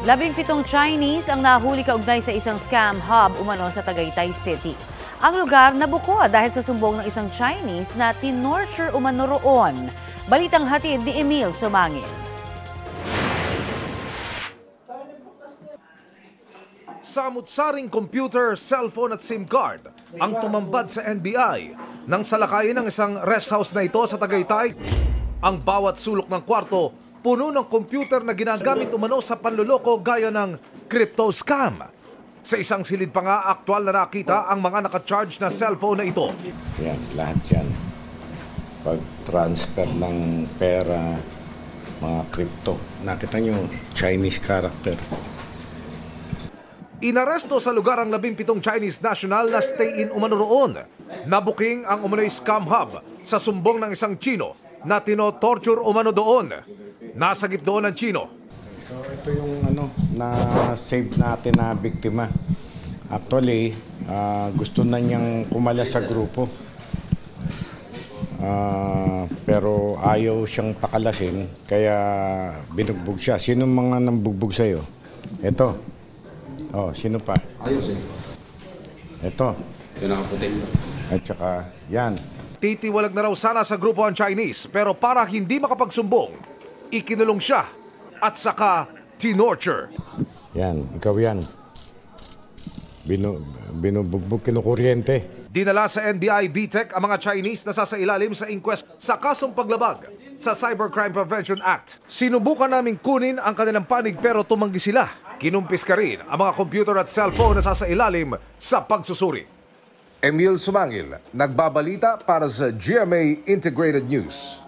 17 Chinese ang nahuli kaugnay sa isang scam hub umano sa Tagaytay City. Ang lugar nabuko dahil sa sumbong ng isang Chinese na tinorture umano roon. Balitang hatid ni Emil Sumangil. Samut-saring computer, cellphone at SIM card ang tumambad sa NBI nang salakayin ng isang rest house na ito sa Tagaytay. Ang bawat sulok ng kwarto puno ng computer na ginagamit umano sa panluloko gaya ng crypto scam. Sa isang silid pa nga, aktual na nakita ang mga naka-charge na cellphone na ito. Yan, lahat yan. Pag-transfer ng pera, mga crypto. Nakita nyo, Chinese character. Inaresto sa lugar ang 17 Chinese national na stay-in umano roon. Nabuking ang umano'y scam hub sa sumbong ng isang Chino na tino-torture umano doon. Nasagip doon ang Chino. So ito yung na-save natin na biktima. Actually, gusto na niyang kumalas sa grupo. Pero ayaw siyang pakalasin, kaya binugbog siya. Sino mga nambugbog sa'yo? Ito. Oh, sino pa? Ayos eh. Ito. Yung nakaputi. At saka, yan. Titiwalag na raw sana sa grupo ang Chinese pero para hindi makapagsumbong, ikinulong siya at saka tinorture. Yan, ikaw yan. Binubugbog, kinukuryente. Dinala sa NBI VTech ang mga Chinese na sasailalim sa inquest sa kasong paglabag sa Cybercrime Prevention Act. Sinubukan naming kunin ang kanilang panig pero tumanggi sila. Kinumpis ka rin ang mga computer at cellphone na sasailalim sa pagsusuri. Emil Sumangil, nagbabalita para sa GMA Integrated News.